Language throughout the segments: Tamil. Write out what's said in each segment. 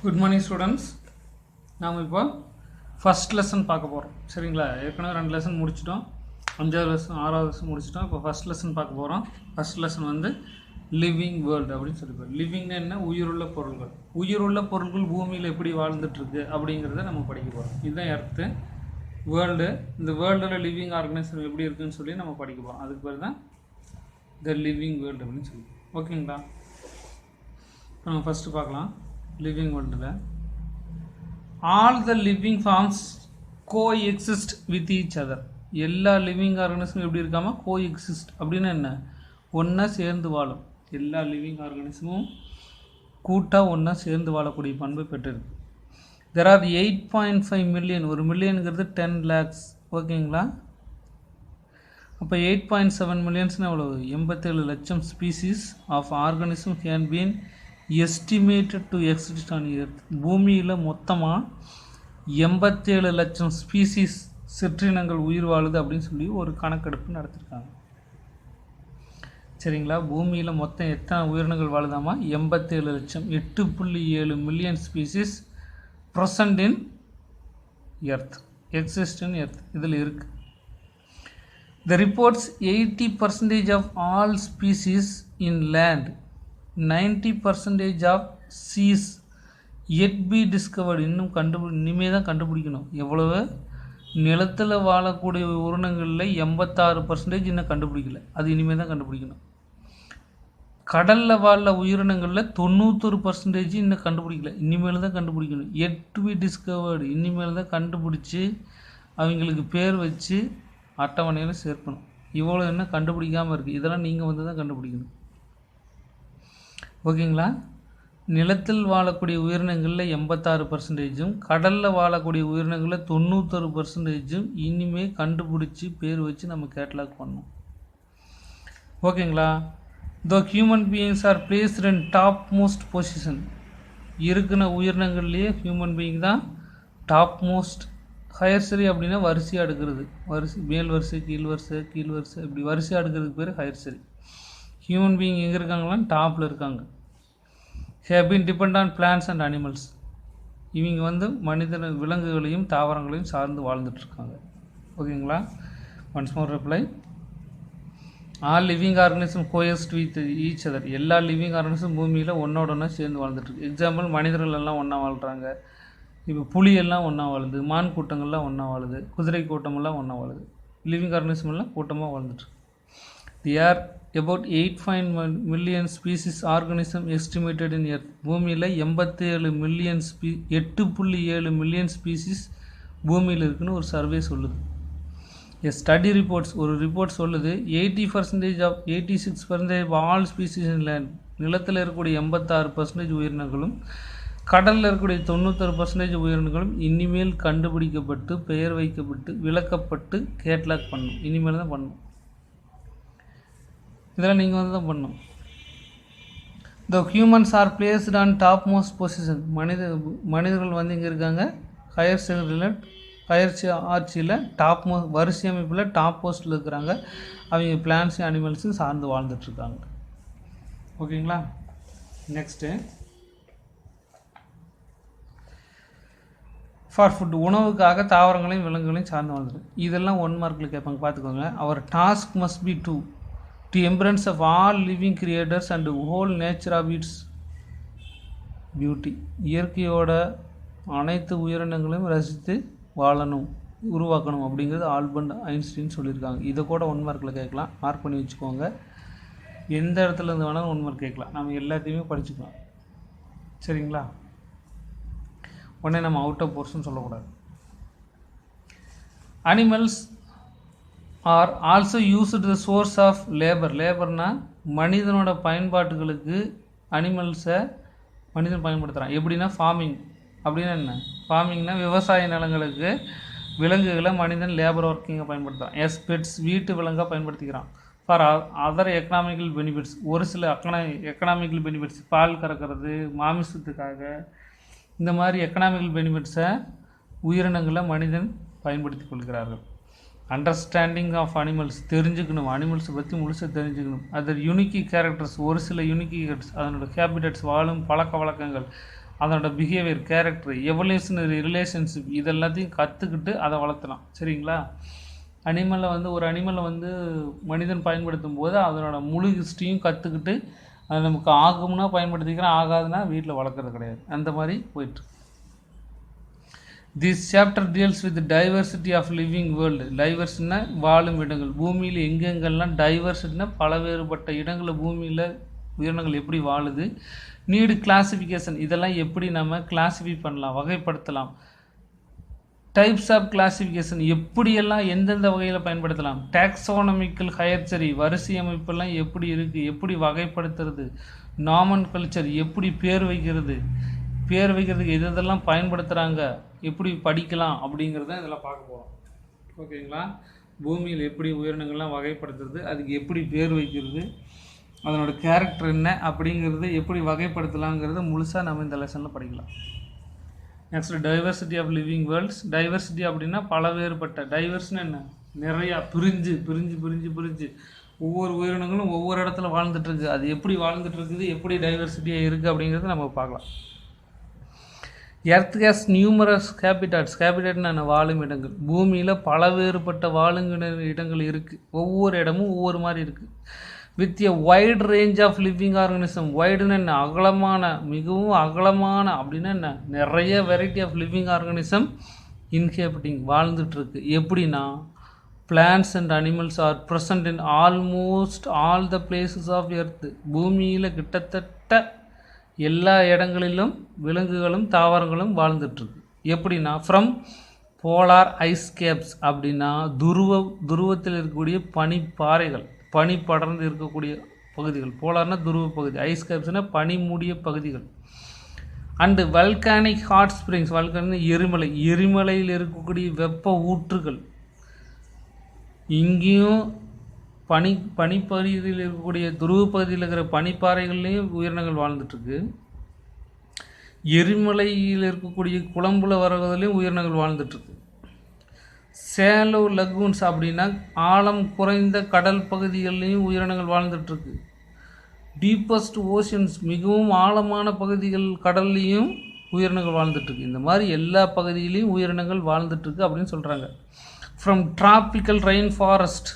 Good morning students. நாம் இப்போ ஃபஸ்ட் லெசன் பார்க்க போகிறோம். சரிங்களா? ஏற்கனவே 2 லெசன் முடிச்சிட்டோம். 5வது லெசன் 6வது லெசன் முடிச்சிட்டோம். இப்போ ஃபஸ்ட் லெசன் பார்க்க போகிறோம். ஃபஸ்ட் லெசன் வந்து லிவிங் வேர்ல்டு அப்படின்னு சொல்லிப்போம். லிவிங்னா என்ன? உயிருள்ள பொருள்கள். உயிருள்ள பொருள்கள் பூமியில் எப்படி வாழ்ந்துட்டுருக்கு அப்படிங்கிறத நம்ம படிக்க போகிறோம். இதுதான் எர்த்து வேர்ல்டு. இந்த வேர்ல்டில் லிவிங் ஆர்கனைசேஷன் எப்படி இருக்குதுன்னு சொல்லி நம்ம படிக்க போகிறோம். அதுக்கு பேர் தான் த லிவிங் வேர்ல்டு அப்படின்னு சொல்லி. ஓகேங்களா? இப்போ நம்ம ஃபஸ்ட்டு பார்க்கலாம். லிவிங் வேர்ல்டில் all the living forms coexist with each other. எல்லா லிவிங் ஆர்கனிசமும் எப்படி இருக்காமல் கோ எக்ஸிஸ்ட் அப்படின்னா என்ன? ஒன்றா சேர்ந்து வாழும். எல்லா லிவிங் ஆர்கனிசமும் கூட்டாக ஒன்றா சேர்ந்து வாழக்கூடிய பண்பை பெற்றிருக்கு. There are 8.5 million. ஒரு மில்லியனுங்கிறது 10 lakhs. ஓகேங்களா? அப்போ 8.7 மில்லியன்ஸ்னால் எவ்வளவு? 87 லட்சம் species of organism can been estimated to exist on earth. பூமியில் மொத்தமாக 87 லட்சம் ஸ்பீசிஸ் சிற்றினங்கள் உயிர் வாழுது அப்படின்னு சொல்லி ஒரு கணக்கெடுப்பு நடத்திருக்காங்க. சரிங்களா? பூமியில் மொத்தம் எத்தனை உயிரினங்கள் வாழுதாமா? 87 லட்சம். 8.7 million species present in earth, exist in earth. இதில் இருக்குது. The reports 80% of all species in land, 90% of seas yet be discovered. இன்னும் இனிமே தான் கண்டுபிடிக்கணும். எவ்வளவு நிலத்தில் வாழக்கூடிய உயிரினங்களில் 86% இன்னும் கண்டுபிடிக்கல. அது இனிமேல் தான் கண்டுபிடிக்கணும். கடலில் வாழ உயிரினங்களில் 91% இன்னும் கண்டுபிடிக்கல. இனிமேல் தான் கண்டுபிடிக்கணும். எட் டு பி டிஸ்கவர்டு. இனிமேல் தான் கண்டுபிடிச்சி அவங்களுக்கு பேர் வச்சு அட்டவணையில் சேர்க்கணும். இவ்வளோ என்ன கண்டுபிடிக்காமல் இருக்குது. இதெல்லாம் நீங்கள் வந்து தான் கண்டுபிடிக்கணும். ஓகேங்களா? நிலத்தில் வாழக்கூடிய உயிரினங்களில் 86%, கடலில் வாழக்கூடிய உயிரினங்களில் 91% இனிமேல் கண்டுபிடிச்சி பேர் வச்சு நம்ம கேட்டலாக் பண்ணணும். ஓகேங்களா? The human beings are placed in top most position. இருக்கிற உயிரினங்கள்லேயே ஹியூமன் பீயிங் தான் டாப் மோஸ்ட். ஹையர் சரி அப்படின்னா வரிசையாக எடுக்கிறது. மேல் வரிசை, கீழ் வரிசை, கீழ் வரிசை, இப்படி வரிசையாக எடுக்கிறதுக்கு பேர் ஹையர் சரி. ஹியூமன் பீயிங் எங்கே இருக்காங்களாம்? டாப்பில் இருக்காங்க. Have been depend on plants and animals. இவங்க வந்து மனித விலங்குகளையும் தாவரங்களையும் சார்ந்து வாழ்ந்துட்டுருக்காங்க. ஓகேங்களா? Once more reply. All living organism coexist with each other. எல்லா லிவிங் ஆர்கனிசம் பூமியில் ஒன்றோட ஒன்றா சேர்ந்து வாழ்ந்துட்டுருக்கு. எக்ஸாம்பிள், மனிதர்கள் எல்லாம் ஒன்றா வாழ்கிறாங்க. இப்போ புலியெல்லாம் ஒன்றா வாழுது, மான் கூட்டங்கள்லாம் ஒன்றா வாழுது, குதிரை கூட்டமெல்லாம் ஒன்றா வாழுது. லிவிங் ஆர்கனிசமெல்லாம் கூட்டமாக வாழ்ந்துட்டுருக்கு. There are about 8 million species organism estimated in earth. பூமியில் 87 மில்லியன் 8.7 மில்லியன் ஸ்பீசிஸ் பூமியில் இருக்குன்னு ஒரு சர்வே சொல்லுது. ஸ்டடி ரிப்போர்ட்ஸ், ஒரு ரிப்போர்ட் சொல்லுது 86% of all species in land. நிலத்தில் இருக்கக்கூடிய 86% உயிரினங்களும் கடலில் இருக்கக்கூடிய 91% உயிரினங்களும் இனிமேல் கண்டுபிடிக்கப்பட்டு பெயர் வைக்கப்பட்டு விளக்கப்பட்டு கேட்லாக் பண்ணணும். இனிமேல் தான் பண்ணணும். இதெல்லாம் நீங்கள் வந்து தான் பண்ணணும். த humans are placed on top most position. மனிதர்கள் வந்து இங்கே இருக்காங்க ஹையர் ஆட்சியில் டாப் மோஸ்ட் வரிசை அமைப்பில் டாப் போஸ்ட்டில் இருக்கிறாங்க. அவங்க பிளான்ஸையும் அனிமல்ஸையும் சார்ந்து வாழ்ந்துட்டுருக்காங்க. ஓகேங்களா? Next, for food. உணவுக்காக தாவரங்களையும் விலங்குகளையும் சார்ந்து வாழ்ந்துடும். இதெல்லாம் 1 மார்க்கில் கேட்பாங்க, பார்த்துக்கோங்க. Our task must be to embrace of all living creatures and whole nature of its beauty. இயற்கையோட அனைத்து உயிரினங்களையும் ரசித்து வாழணும், உருவாக்கணும் அப்படிங்கிறது ஆல்பர்ட் ஐன்ஸ்டீன் சொல்லியிருக்காங்க. இதை கூட 1 மார்க்கில் கேட்கலாம். மார்க் பண்ணி வச்சுக்கோங்க. எந்த இடத்துல இருந்து வேணாலும் 1 மார்க் கேட்கலாம். நம்ம எல்லாத்தையுமே படிச்சுக்கலாம். சரிங்களா? உடனே நம்ம அவுட் ஆஃப் போர்ஷன் சொல்லக்கூடாது. Animals are also used the source of labour. லேபர்னால் மனிதனோட பயன்பாட்டுகளுக்கு அனிமல்ஸை மனிதன் பயன்படுத்துகிறான். எப்படின்னா ஃபார்மிங் அப்படின்னா என்ன? ஃபார்மிங்னா விவசாய நிலங்களுக்கு விலங்குகளை மனிதன் லேபர் ஒர்க்கிங்கை பயன்படுத்துகிறான். பெட்ஸ், வீட்டு விலங்காக பயன்படுத்திக்கிறான். For other economical benefits. ஒரு சில எக்கனாமிக்கல் பெனிஃபிட்ஸ், பால் கறக்கிறது, மாமிசத்துக்காக, இந்த மாதிரி எக்கனாமிக்கல் பெனிஃபிட்ஸை உயிரினங்களை மனிதன் பயன்படுத்தி கொள்கிறார்கள். Understanding of animals. தெரிஞ்சுக்கணும், அனிமல்ஸை பற்றி முழுசாக தெரிஞ்சுக்கணும். Other unique characters. ஒரு சில யூனிக்கி கேரக்டர்ஸ், அதனோட ஹேபிட்டட்ஸ், வாழும் பழக்க வழக்கங்கள், அதோட பிஹேவியர், கேரக்டர், எவல்யூஷனரி ரிலேஷன்ஷிப் இது எல்லாத்தையும் கற்றுக்கிட்டு அதை வளர்த்தலாம். சரிங்களா? ஒரு அனிமலை மனிதன் பயன்படுத்தும் போது அதனோட முழு ஹிஸ்ட்ரியும் கற்றுக்கிட்டு அது நமக்கு ஆகும்னா பயன்படுத்திக்கிறேன், ஆகாதுன்னா வீட்டில் வளர்க்குறது கிடையாது. அந்த மாதிரி போயிட்டு this chapter deals with diversity of living world. டைவர்ஸ்னா வாழும் இடங்கள். பூமியில் எங்கெங்கெல்லாம் டைவர்சிட்டினா பலவேறுபட்ட இடங்களில் பூமியில் உயிரினங்கள் எப்படி வாழுது, நீடு கிளாசிஃபிகேஷன் இதெல்லாம் எப்படி நம்ம கிளாஸிஃபை பண்ணலாம், வகைப்படுத்தலாம். டைப்ஸ் ஆஃப் கிளாசிஃபிகேஷன் எப்படியெல்லாம் எந்தெந்த வகையில் பயன்படுத்தலாம். டாக்ஸானமிக்கல் ஹையர்ச்சரி வரிசை அமைப்பெல்லாம் எப்படி இருக்குது, எப்படி வகைப்படுத்துறது. நாமன் கல்ச்சர் எப்படி பேர் வைக்கிறதுக்கு எதெல்லாம் பயன்படுத்துகிறாங்க, எப்படி படிக்கலாம் அப்படிங்கிறத இதெல்லாம் பார்க்க போகிறோம். ஓகேங்களா? பூமியில் எப்படி உயிரினங்கள்லாம் வகைப்படுத்துறது, அதுக்கு எப்படி பேர் வைக்கிறது, அதனோட கேரக்டர் என்ன அப்படிங்கிறது எப்படி வகைப்படுத்தலாங்கிறத முழுசாக நம்ம இந்த லெசனில் படிக்கலாம். Next diversity of living worlds. Diversity அப்படின்னா பலவேறுபட்ட. டைவர்ஸ்னு என்ன, நிறையா பிரிஞ்சு பிரிஞ்சு பிரிஞ்சு பிரிஞ்சு ஒவ்வொரு உயிரினங்களும் ஒவ்வொரு இடத்துல வாழ்ந்துட்டுருக்கு. அது எப்படி வாழ்ந்துட்டுருக்குது, எப்படி டைவர்சிட்டியாக இருக்குது அப்படிங்கிறது நம்ம பார்க்கலாம். Earth has numerous habitats. ஹேபிட்டாட்னா என்ன, வாழும் இடங்கள். பூமியில் பலவேறுபட்ட வாழும் இடங்கள் இருக்குது. ஒவ்வொரு இடமும் ஒவ்வொரு மாதிரி இருக்குது. With a wide range of living organism. வைடுன்னு என்ன, அகலமான, மிகவும் அகலமான அப்படின்னா என்ன, நிறைய variety of living organism inhabiting வாழ்ந்துட்டுருக்கு. எப்படின்னா plants and animals are present in almost all the places of earth. பூமியில் கிட்டத்தட்ட எல்லா இடங்களிலும் விலங்குகளும் தாவரங்களும் வாழ்ந்துட்டுருக்கு. எப்படின்னா ஃப்ரம் போலார் ஐஸ் கேப்ஸ் அப்படின்னா துருவத்தில் இருக்கக்கூடிய பனிப்பாறைகள், பனி படர்ந்து இருக்கக்கூடிய பகுதிகள். போலார்னா துருவ பகுதி, ஐஸ் கேப்ஸ்னா பனி மூடிய பகுதிகள். And volcanic hot springs. Volcanic எரிமலையில் இருக்கக்கூடிய வெப்ப ஊற்றுகள். இங்கேயும் பனிப்பகுதியில் இருக்கக்கூடிய துருவ பகுதியில் இருக்கிற பனிப்பாறைகள்லேயும் உயிரினங்கள் வாழ்ந்துட்டுருக்கு. எரிமலையில் இருக்கக்கூடிய குழம்புல வரவதிலையும் உயிரினங்கள் வாழ்ந்துட்டுருக்கு. சேலோ லகூன்ஸ் அப்படின்னா ஆழம் குறைந்த கடல் பகுதிகள்லையும் உயிரினங்கள் வாழ்ந்துட்டுருக்கு. டீப்பஸ்ட் ஓஷன்ஸ் மிகவும் ஆழமான பகுதிகள் கடல்லையும் உயிரினங்கள் வாழ்ந்துட்டுருக்கு. இந்த மாதிரி எல்லா பகுதியிலையும் உயிரினங்கள் வாழ்ந்துட்டுருக்கு அப்படின்னு சொல்கிறாங்க. ஃப்ரம் டிராபிக்கல் ரெயின் ஃபாரஸ்ட்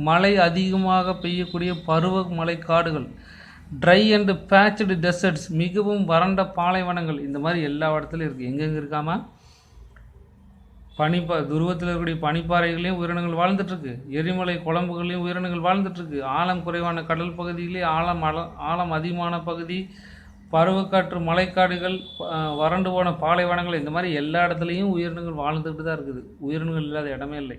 மழை அதிகமாக பெய்யக்கூடிய பருவ மலைக்காடுகள், ட்ரை அண்ட் பேட்ச்டு டெசர்ட்ஸ் மிகவும் வறண்ட பாலைவனங்கள், இந்த மாதிரி எல்லா இடத்துலையும் இருக்குது. எங்கெங்கே இருக்காமல் துருவத்தில் இருக்கக்கூடிய பனிப்பாறைகளையும் உயிரினங்கள் வாழ்ந்துட்டுருக்கு. எரிமலை குழம்புகளையும் உயிரினங்கள் வாழ்ந்துட்டுருக்கு. ஆழம் குறைவான கடல் பகுதியிலே ஆழம் அதிகமான பகுதி, பருவக்காற்று மலைக்காடுகள், வறண்டு போன பாலைவனங்கள், இந்த மாதிரி எல்லா இடத்துலையும் உயிரினங்கள் வாழ்ந்துட்டு தான் இருக்குது. உயிரினங்கள் இல்லாத இடமே இல்லை.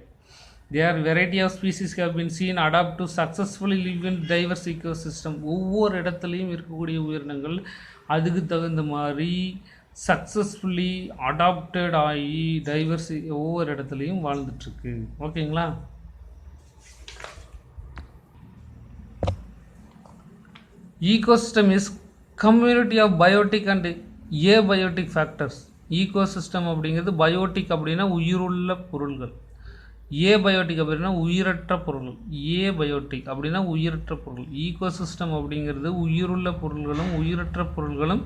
Their variety of species have been seen adapt to successfully live in diverse ecosystem. ஒவ்வொரு இடத்துலையும் இருக்கக்கூடிய உயிரினங்கள் அதுக்கு தகுந்த மாதிரி சக்ஸஸ்ஃபுல்லி அடாப்டட் ஆகி டைவர்சி ஒவ்வொரு இடத்துலையும் வாழ்ந்துட்டுருக்கு. ஓகேங்களா? Ecosystem is community of biotic and abiotic factors. Ecosystem அப்படிங்கிறது பயோட்டிக் அப்படின்னா உயிருள்ள பொருள்கள், ஏபயோட்டிக் அப்படின்னா உயிரற்ற பொருள்கள். ஏபயோட்டிக் அப்படின்னா உயிரற்ற பொருள். ஈகோசிஸ்டம் அப்படிங்கிறது உயிருள்ள பொருள்களும் உயிரற்ற பொருள்களும்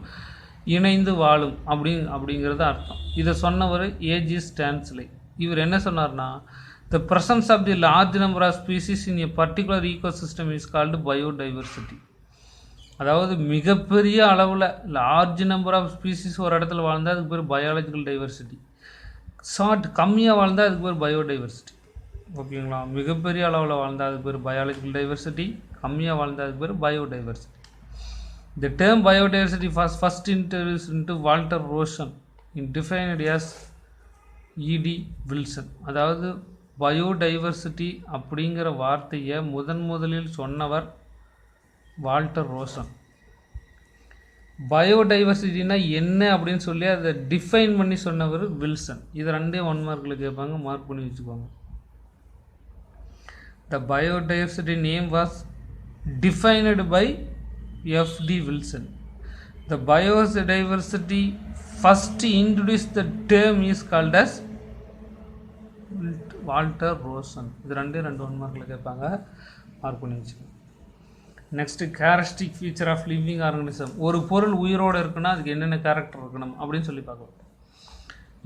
இணைந்து வாழும் அப்படிங்கிறது அர்த்தம். இதை சொன்னவர் ஏஜி ஸ்டான்ஸ்லே. இவர் என்ன சொன்னார்னா, the presence of the large number of species in a particular ecosystem is called biodiversity. அதாவது மிகப்பெரிய அளவில் லார்ஜ் நம்பர் ஆஃப் ஸ்பீசிஸ் ஒரு இடத்துல வாழ்ந்தால் அதுக்கு பேர் பயாலஜிக்கல் டைவர்சிட்டி. கம்மியாக வாழ்ந்தால் அதுக்கு பேர் பயோடைவர்சிட்டி. ஓகேங்களா? மிகப்பெரிய அளவில் வாழ்ந்தால் அதுக்கு பேர் பயாலஜிக்கல் டைவர்சிட்டி, கம்மியாக வாழ்ந்தால் அதுக்கு பேர் biodiversity. The term biodiversity was first introduced into Walter Rosen and defined as E.D. Wilson. அதாவது பயோடைவர்சிட்டி அப்படிங்கிற வார்த்தையை முதலில் சொன்னவர் வால்டர் ரோசன். பயோடைவர்சிட்டினா என்ன அப்படின்னு சொல்லி அதை டிஃபைன் பண்ணி சொன்னவர் வில்சன். இது ரெண்டே 1 மார்க்கில் கேட்பாங்க, மார்க் பண்ணி வச்சுக்கோங்க. The biodiversity name was defined by F.D. Wilson. The biodiversity first introduced the term is called as Walter Rosen. இது ரெண்டு 1 மார்க்கில் கேட்பாங்க, மார்க் பண்ணி வச்சுக்கோங்க. Next characteristic feature of living organism. ஒரு பொருள் உயிரோடு இருக்குன்னா அதுக்கு என்னென்ன கேரக்டர் இருக்கணும் அப்படின்னு சொல்லி பார்க்கலாம்.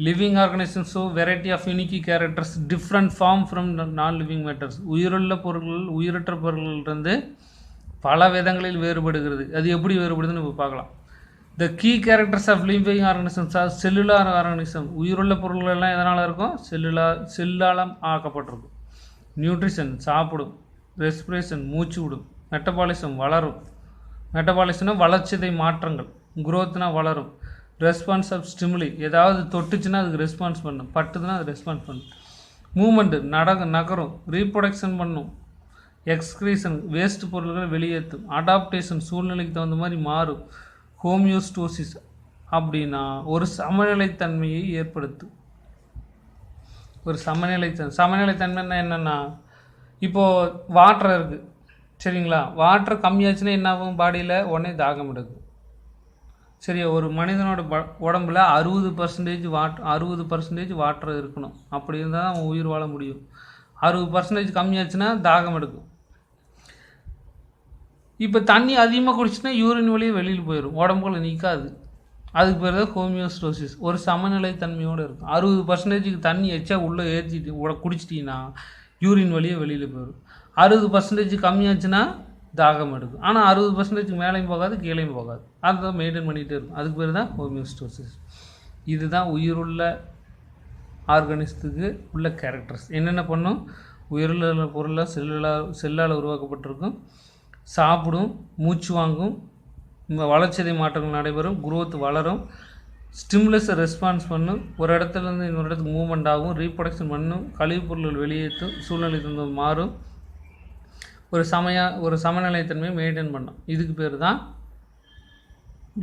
Living organisms show variety of unique characters different form from non living matters. உயிருள்ள பொருள்கள் உயிரற்ற பொருள்களிலிருந்து பல விதங்களில் வேறுபடுகிறது. அது எப்படி வேறுபடுதுன்னு இப்போ பார்க்கலாம். The key characters of living organisms are cellular organism. உயிருள்ள பொருள்கள் எல்லாம் எதனால் இருக்கும்? செல்லால் ஆக்கப்பட்டிருக்கும். நியூட்ரிஷன் சாப்பிடும், ரெஸ்பிரேஷன் மூச்சு விடும், மெட்டபாலிசம் வளரும். மெட்டபாலிசம்னா வளர்ச்சிதை மாற்றங்கள், குரோத்னா வளரும். ரெஸ்பான்ஸ் ஆஃப் ஸ்டிமுலி, ஏதாவது தொட்டுச்சுன்னா அதுக்கு ரெஸ்பான்ஸ் பண்ணும், பட்டுதுன்னா அது ரெஸ்பான்ஸ் பண்ணும். மூமெண்ட்டு நகரும், ரீப்ரொடக்ஷன் பண்ணும். எக்ஸ்கிரீஷன் வேஸ்ட் பொருள்களை வெளியேற்றும். அடாப்டேஷன் சூழ்நிலைக்கு தகுந்த மாதிரி மாறும். ஹோமியோஸ்டோசிஸ் அப்படின்னா ஒரு சமநிலைத்தன்மையை ஏற்படுத்தும். ஒரு சமநிலைத்தன்மைன்னா என்னென்னா, இப்போது வாட்டர் இருக்குது சரிங்களா, வாட்டர் கம்மியாச்சுன்னா என்ன ஆகும்? பாடியில் உடனே தாகம் எடுக்கும். சரியா, ஒரு மனிதனோட உடம்புல 60% வாட்டர் இருக்கணும். அப்படி இருந்தால் தான் அவன் உயிர் வாழ முடியும். 60% கம்மியாச்சுன்னா தாகம் எடுக்கும். இப்போ தண்ணி அதிகமாக குடிச்சுன்னா யூரின் வழியே வெளியில் போயிடும், உடம்புக்குள்ள நிற்காது. அதுக்கு பேர் தான் ஹோமியோஸ்டோசிஸ். ஒரு சமநிலைத்தன்மையோடு இருக்கும். 60%க்கு தண்ணி எச்சா உள்ளே ஏற்றிட்டு குடிச்சிட்டிங்கன்னா யூரின் வழியே வெளியில் போயிடும். 60% கம்மியாச்சுன்னா தாகம் எடுக்கும். ஆனால் 60% மேலேயும் போகாது கீழேயும் போகாது. அதுதான் மெயின்டைன் பண்ணிகிட்டே இருக்கும். அதுக்கு பேர் தான் ஹோமியோஸ்டோசிஸ். இதுதான் உயிருள்ள ஆர்கனிசத்துக்கு உள்ள கேரக்டர்ஸ். என்னென்ன பண்ணும்? உயிருள்ள பொருளாக செல்லால் உருவாக்கப்பட்டிருக்கும், சாப்பிடும், மூச்சு வாங்கும், வளர்ச்சிதை மாற்றங்கள் நடைபெறும், குரோத் வளரும், ஸ்டிமுலஸை ரெஸ்பான்ஸ் பண்ணும், ஒரு இடத்துலேருந்து இன்னொரு இடத்துக்கு மூவ்மெண்ட் ஆகும், ரீப்ரொடக்ஷன் பண்ணும், கழிவுப் பொருள்கள் வெளியேற்றும், சூழ்நிலை தந்து மாறும், ஒரு சமநிலைத்தன்மையை மெயின்டைன் பண்ணும். இதுக்கு பேர் தான்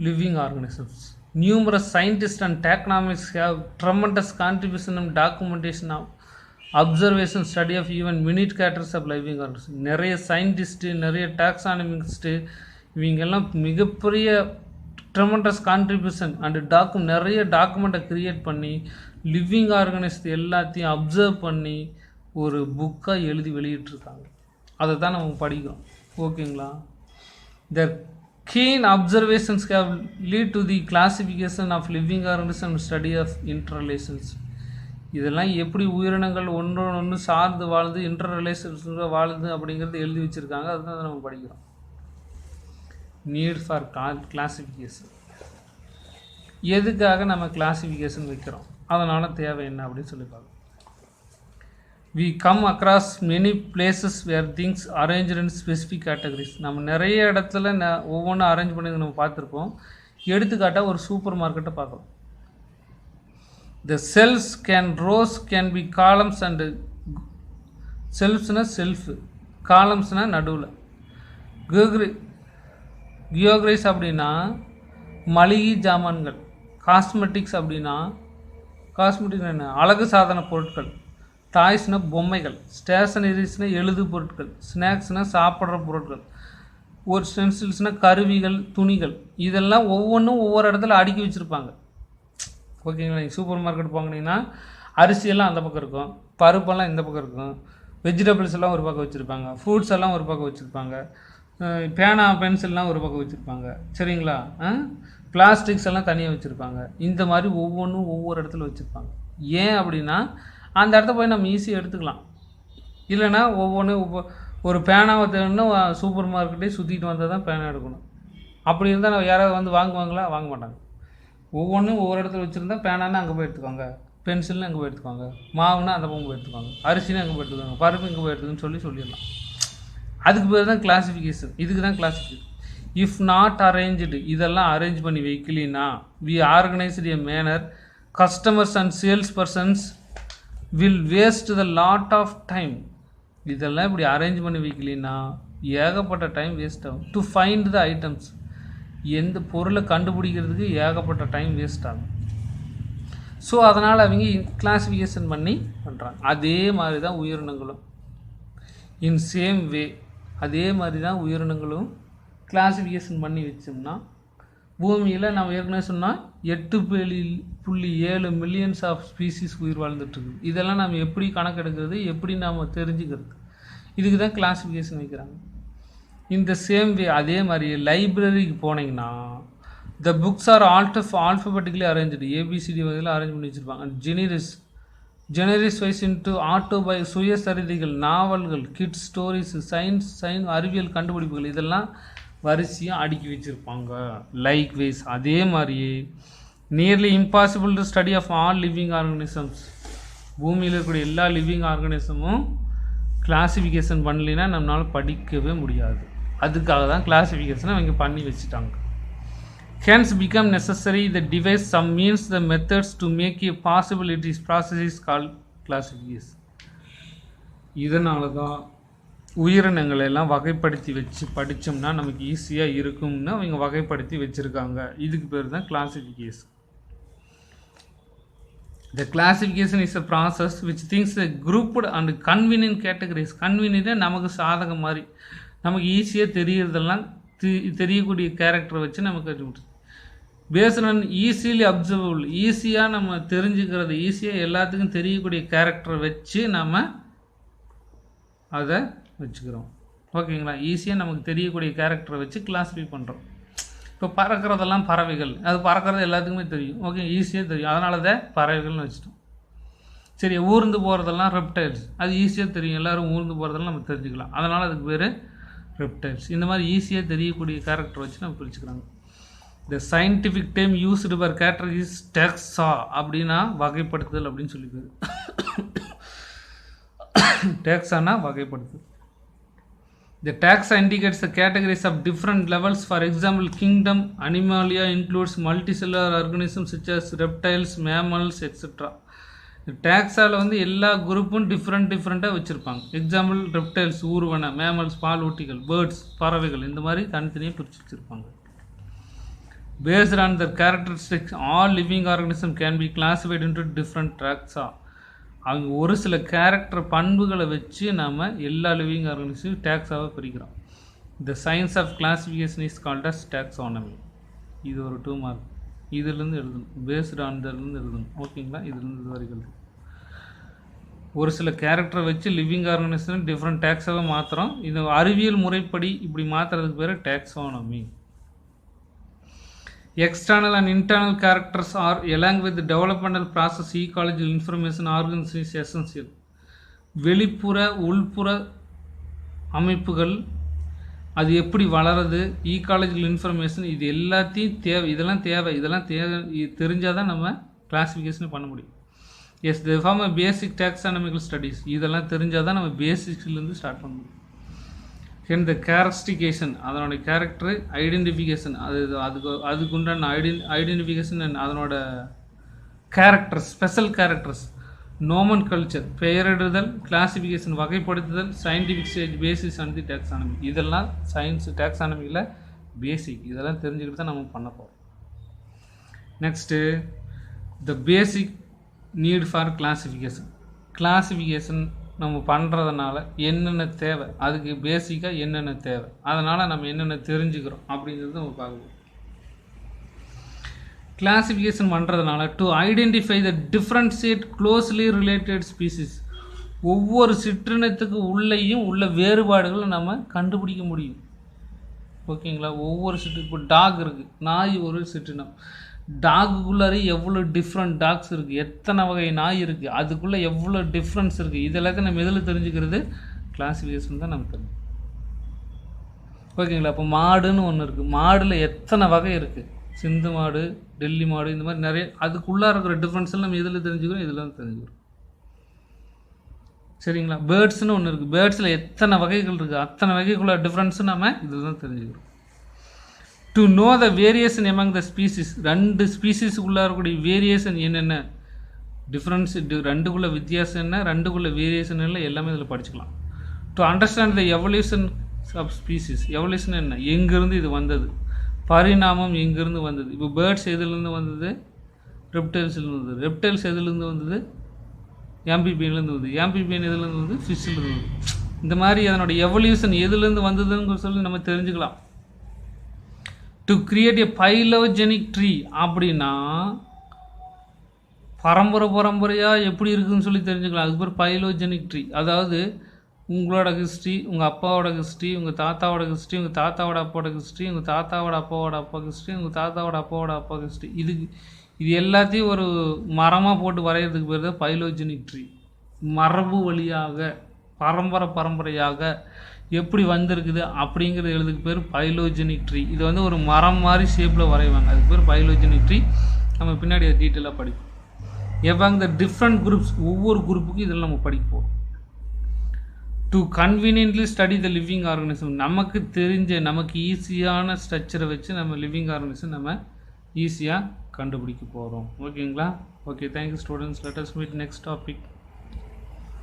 living organisms. Numerous scientist and taxonomists have tremendous contribution and documentation of observation study of even minute characters of living organism. நிறைய சயின்டிஸ்ட்டு, நிறைய டாக்ஸானமிஸ்ட்டு, இவங்கெல்லாம் மிகப்பெரிய ட்ரெமெண்டஸ் கான்ட்ரிபியூஷன் அண்டு நிறைய டாக்குமெண்ட்டை க்ரியேட் பண்ணி லிவிங் ஆர்கனிசத்தை எல்லாத்தையும் அப்சர்வ் பண்ணி ஒரு புக்காக எழுதி வெளியிட்ருக்காங்க. அதை தான் நம்ம படிக்கிறோம். ஓகேங்களா? த keen observations have lead to the classification of living organisms and study of interrelations. இதெல்லாம் எப்படி உயிரினங்கள் ஒன்று சார்ந்து வாழ்ந்து இன்டர் ரிலேஷன்ஸில் வாழுது அப்படிங்கிறது எழுதி வச்சுருக்காங்க. அதுதான் நம்ம படிக்கிறோம். NEET for classification. எதுக்காக நம்ம கிளாசிஃபிகேஷன் வைக்கிறோம், அதனால் தேவை என்ன அப்படின்னு சொல்லி பார்க்கணும். We come across many places where things arranged in specific categories. நம்ம நிறைய இடத்துல ஒவ்வொன்றும் அரேஞ்ச் பண்ணி நம்ம பார்த்துருப்போம். எடுத்துக்காட்டாக ஒரு சூப்பர் மார்க்கெட்டை பார்க்கலாம். The cells rows can be columns and செல்ஃப்ஸ்னால் செல்ஃபு, காலம்ஸ்னால் நடுவில். கியோகிரைஸ் அப்படின்னா மளிகை ஜாமான்கள். காஸ்மெட்டிக்ஸ் அப்படின்னா என்ன? அழகு சாதன பொருட்கள். டாய்ஸ்னால் பொம்மைகள். ஸ்டேஷனரிஸ்னால் எழுது பொருட்கள். ஸ்நாக்ஸ்னால் சாப்பிட்ற பொருட்கள். ஒரு ஸ்டென்சில்ஸ்னால் கருவிகள், துணிகள். இதெல்லாம் ஒவ்வொன்றும் ஒவ்வொரு இடத்துல அடுக்கி வச்சுருப்பாங்க. ஓகேங்களா? நீங்கள் சூப்பர் மார்க்கெட் போனீங்கன்னா அரிசியெல்லாம் அந்த பக்கம் இருக்கும், பருப்பெல்லாம் இந்த பக்கம் இருக்கும், வெஜிடபிள்ஸ் எல்லாம் ஒரு பக்கம் வச்சுருப்பாங்க, ஃப்ரூட்ஸ் எல்லாம் ஒரு பக்கம் வச்சுருப்பாங்க, பேனா பென்சில்லாம் ஒரு பக்கம் வச்சுருப்பாங்க. சரிங்களா? பிளாஸ்டிக்ஸ் எல்லாம் தனியாக வச்சுருப்பாங்க. இந்த மாதிரி ஒவ்வொன்றும் ஒவ்வொரு இடத்துல வச்சுருப்பாங்க. ஏன் அப்படின்னா அந்த இடத்த போய் நம்ம ஈஸியாக எடுத்துக்கலாம். இல்லைனா ஒரு பேனாவை தேடணும்னா சூப்பர் மார்க்கெட்டே சுற்றிட்டு வந்தால் தான் பேனா எடுக்கணும். அப்படி இருந்தால் நம்ம யாராவது வந்து வாங்குவாங்களா? வாங்க மாட்டாங்க. ஒவ்வொன்றும் ஒவ்வொரு இடத்துல வச்சுருந்தா பேனானா அங்கே போய் எடுத்துக்கோங்க, பென்சில்னு அங்கே போய் எடுத்துக்கோங்க, மாவுனா அந்த பக்கம் போய் எடுத்துக்கோங்க, அரிசினா அங்கே போய் எடுத்துக்கோங்க, பருப்பு இங்கே போய் எடுத்துக்கோன்னு சொல்லிடலாம். அதுக்கு பேர் தான் கிளாஸிஃபிகேஷன். இதுக்கு தான் கிளாஸிஃபிகேஷன். இஃப் நாட் அரேஞ்சு, இதெல்லாம் அரேஞ்ச் பண்ணி வைக்கலினா we organised a manner customers and sales persons will waste the lot of time. இதெல்லாம் இப்படி அரேஞ்ச் பண்ணி வைக்கலினா ஏகப்பட்ட டைம் வேஸ்ட் ஆகும். டு ஃபைண்ட் த ஐட்டம்ஸ், எந்த பொருளை கண்டுபிடிக்கிறதுக்கு ஏகப்பட்ட டைம் வேஸ்ட் ஆகும். ஸோ அதனால் அவங்க கிளாஸிஃபிகேஷன் பண்ணி பண்ணுறாங்க. அதே மாதிரி தான் உயிரினங்களும் இன் சேம் வே, அதே மாதிரி தான் உயிரினங்களும் கிளாஸிஃபிகேஷன் பண்ணி வச்சோம்னா பூமியில் நம்ம ஏற்கனவே சொன்னால் 8.7 மில்லியன்ஸ் ஆஃப் ஸ்பீசிஸ் உயிர் வாழ்ந்துட்டுருக்கு. இதெல்லாம் நம்ம எப்படி கணக்கெடுக்கிறது, எப்படி நாம் தெரிஞ்சுக்கிறது, இதுக்கு தான் கிளாஸிஃபிகேஷன் வைக்கிறாங்க. இந்த சேம் வே அதே மாதிரி லைப்ரரிக்கு போனீங்கன்னா the books are alphabetically arrange ABCD வகையில் அரேஞ்ச் பண்ணி வச்சுருப்பாங்க. ஜெனரிஸ் வைஸ் இன்ட்டு சுயசரிதைகள், நாவல்கள், கிட்ஸ் ஸ்டோரிஸ், சயின்ஸ் அறிவியல் கண்டுபிடிப்புகள் இதெல்லாம் வரிசையாக அடுக்கி வச்சுருப்பாங்க. லைக் வைஸ் அதே மாதிரியே nearly impossible to study of all living organisms, பூமியில் இருக்கக்கூடிய எல்லா லிவிங் ஆர்கனிசமும் கிளாசிஃபிகேஷன் பண்ணலைன்னா நம்மளால் படிக்கவே முடியாது. அதுக்காக தான் கிளாசிஃபிகேஷனை அவங்க பண்ணி வச்சுட்டாங்க. Hence become necessary the device some means the methods to make a possibilities process is called classification. இதனால தான் உயிரினங்களை எல்லாம் வகைப்படுத்தி வச்சு படித்தோம்னா நமக்கு ஈஸியாக இருக்கும்னு அவங்க வகைப்படுத்தி வச்சுருக்காங்க. இதுக்கு பேர் தான் classification. The classification is a process which thinks the grouped and convenient categories. Convenient நமக்கு சாதகம் மாதிரி நமக்கு ஈஸியாக தெரியறதெல்லாம் தெரியக்கூடிய கேரக்டரை வச்சு நமக்கு கற்றுக்கிட்டு பேஸ்ட் ஆன் ஈஸிலி அப்சர்வபிள், ஈஸியாக நம்ம தெரிஞ்சுக்கிறது, ஈஸியாக எல்லாத்துக்கும் தெரியக்கூடிய கேரக்டரை வச்சு நம்ம அதை வச்சுக்கிறோம். ஓகேங்களா? ஈஸியாக நமக்கு தெரியக்கூடிய கேரக்டரை வச்சு கிளாஸிஃபை பண்ணுறோம். இப்போ பறக்கிறதெல்லாம் பறவைகள், அது பறக்கிறது எல்லாத்துக்குமே தெரியும். ஓகே, ஈஸியாக தெரியும், அதனால தான் பறவைகள்னு வச்சுட்டோம். சரி, ஊர்ந்து போகிறதெல்லாம் ரெப்டைல்ஸ், அது ஈஸியாக தெரியும், எல்லோரும் ஊர்ந்து போகிறதெல்லாம் நம்ம தெரிஞ்சுக்கலாம், அதனால் அதுக்கு பேர் ரெப்டைல்ஸ். இந்த மாதிரி ஈஸியாக தெரியக்கூடிய கேரக்டர் வச்சு நம்ம பிரிச்சுக்கிறாங்க. The scientific time used per categories taxa அப்படின்னா வகைப்படுத்துதல் அப்படின்னு சொல்லி பேர். டேக்ஸானா வகைப்படுத்துதல். The taxa indicates the categories of different levels. For example, kingdom Animalia includes multicellular organisms such as reptiles, mammals, etc. டாக்ஸாவில் வந்து எல்லா குரூப்பும் டிஃப்ரெண்ட்டாக வச்சுருப்பாங்க. எக்ஸாம்பிள் ரெப்டைல்ஸ் ஊர்வன, மேமல்ஸ் பாலூட்டிகள், பேர்ட்ஸ் பறவைகள், இந்த மாதிரி தனித்தனியாக பிரித்து வச்சுருப்பாங்க. Based on the characteristics all living organism can be classified into different taxa. அவங்க ஒரு சில கேரக்டர் பண்புகளை வச்சு நாம் எல்லா லிவிங் ஆர்கனிசம் டாக்ஸாவை பிரிக்கிறோம். The science of classification is called as taxonomy. இது ஒரு 2 மார்க். இதிலிருந்து எழுதணும், பேஸ்டு ஆன் இருந்து எழுதணும். ஓகேங்களா? இதிலிருந்து இது வரைக்கும் எழுதணும். ஒரு சில கேரக்டரை வச்சு லிவிங் ஆர்கனிசம் டிஃப்ரெண்ட் டாக்ஸாவை மாற்றுறோம். இது அறிவியல் முறைப்படி இப்படி மாற்றுறதுக்கு பேர் taxonomy. External and internal characters are along with the developmental process ecological information organs is essential. வெளிப்புற உள்புற அமைப்புகள் அது எப்படி வளருது, ஈக்காலஜிக்கல் இன்ஃபர்மேஷன், இது எல்லாத்தையும் தேவை, இதெல்லாம் தெரிஞ்சால் தான் நம்ம கிளாஸிஃபிகேஷன் பண்ண முடியும். As the form a basic taxonomical studies, இதெல்லாம் தெரிஞ்சால் தான் நம்ம பேசிக்ஸ்லேருந்து ஸ்டார்ட் பண்ண முடியும். இந்த கேரக்டிஃபிகேஷன் அதனோட கேரக்டரு, ஐடென்டிஃபிகேஷன் அதுக்குண்டான ஐடென்டிஃபிகேஷன், அதனோட characters, special characters, nomenclature பெயரிடுதல், கிளாசிஃபிகேஷன் வகைப்படுத்துதல், scientific stage basis and the taxonomy. இதெல்லாம் சயின்ஸ் டாக்ஸானமியில் பேசிக். இதெல்லாம் தெரிஞ்சுக்கிட்டு தான் நம்ம பண்ண போகிறோம். Next the basic need for classification. Classification நம்ம பண்ணுறதுனால என்னென்ன தேவை, அதுக்கு பேசிக்காக என்னென்ன தேவை, அதனால் நம்ம என்னென்ன தெரிஞ்சுக்கிறோம் அப்படிங்கிறது நம்ம பார்க்கணும். கிளாசிஃபிகேஷன் பண்ணுறதுனால to identify the differentiate closely related species, ஒவ்வொரு சிற்றினத்துக்கு உள்ளேயும் உள்ள வேறுபாடுகளை நம்ம கண்டுபிடிக்க முடியும். ஓகேங்களா? ஒவ்வொரு இப்போ டாக் இருக்குது, நாய் ஒரு சிற்றினம். டாகுக்குள்ளாரே எவ்வளோ டிஃப்ரெண்ட் டாக்ஸ் இருக்குது, எத்தனை வகை நாய் இருக்குது, அதுக்குள்ளே எவ்வளோ டிஃப்ரென்ஸ் இருக்குது, இதெல்லாத்தையும் நம்ம எதில் தெரிஞ்சுக்கிறது? கிளாசிஃபிகேஷன் தான் நம்ம தெரியும். ஓகேங்களா? இப்போ மாடுன்னு ஒன்று இருக்குது, மாடில் எத்தனை வகை இருக்குது, சிந்து மாடு, டெல்லி மாடு, இந்த மாதிரி நிறைய அதுக்குள்ளே இருக்கிற டிஃப்ரென்ஸில் நம்ம எதில் தெரிஞ்சுக்கிறோம்? இதெல்லாம் தெரிஞ்சுக்கிறோம். சரிங்களா? பேர்ட்ஸ்னு ஒன்று இருக்குது, பேர்ட்ஸில் எத்தனை வகைகள் இருக்குது, அத்தனை வகைக்குள்ள டிஃப்ரென்ஸும் நம்ம இதில் தான் தெரிஞ்சுக்கிறோம். To know the variation among the species, 2 ஸ்பீசிஸுக்குள்ளே இருக்கக்கூடிய வேரியேஷன் என்னென்ன, டிஃப்ரென்ஸ், 2குள்ள வித்தியாசம் என்ன, 2குள்ள வேரியேஷன் என்ன, எல்லாமே இதில் படிச்சுக்கலாம். To understand the evolution of species, evolution என்ன, எங்கேருந்து இது வந்தது, பரிணாமம் எங்கேருந்து வந்தது. இப்போ பேர்ட்ஸ் எதுலேருந்து வந்தது? ரெப்டைல்ஸ்லேருந்து வந்தது. ரெப்டைல்ஸ் எதுலேருந்து வந்தது? ஆம்பிபியன்லேருந்து வந்தது. ஆம்பிபியன் எதுலேருந்து வந்து? ஃபிஷ்லேருந்து வந்தது. இந்த மாதிரி அதனோட எவல்யூஷன் எதுலேருந்து வந்ததுன்னு சொல்லி நம்ம தெரிஞ்சுக்கலாம். டு கிரியேட் எ பைலோஜெனிக் ட்ரீ அப்படின்னா பரம்பரையாக எப்படி இருக்குதுன்னு சொல்லி தெரிஞ்சுக்கலாம். அதுக்கு பேர் பைலோஜெனிக் ட்ரீ. அதாவது உங்களோட ஹிஸ்ட்ரி, உங்கள் அப்பாவோட ஹிஸ்ட்ரி, உங்கள் தாத்தாவோட ஹிஸ்ட்ரி, உங்கள் தாத்தாவோட அப்பாவோட ஹிஸ்ட்ரி, உங்கள் தாத்தாவோட அப்பாவோட அப்பா ஹிஸ்ட்ரி, உங்கள் தாத்தாவோட அப்பாவோட அப்பா ஹிஸ்ட்ரி. இது எல்லாத்தையும் ஒரு மரமாக போட்டு வரைகிறதுக்கு பேர் தான் பைலோஜெனிக் ட்ரீ. மரபு வழியாக பரம்பரையாக எப்படி வந்திருக்குது அப்படிங்கிறது எழுதுக்கு பேர் பைலோஜெனிக் ட்ரீ. இது வந்து ஒரு மரம் மாதிரி ஷேப்பில் வரைவாங்க, அதுக்கு பேர் பைலோஜெனிக் ட்ரீ. நம்ம பின்னாடி அதை டீட்டெயிலாக படிப்போம். எவாங் த டிஃப்ரெண்ட் குரூப்ஸ், ஒவ்வொரு குரூப்புக்கும் இதெல்லாம் நம்ம படிப்போம். To conveniently study the living organism, நமக்கு தெரிஞ்ச நமக்கு ஈஸியான ஸ்ட்ரக்சரை வச்சு நம்ம லிவிங் ஆர்கனிசம் நம்ம ஈஸியாக கண்டுபிடிக்க போகிறோம். ஓகேங்களா? Okay, thank you students. Let us meet next topic.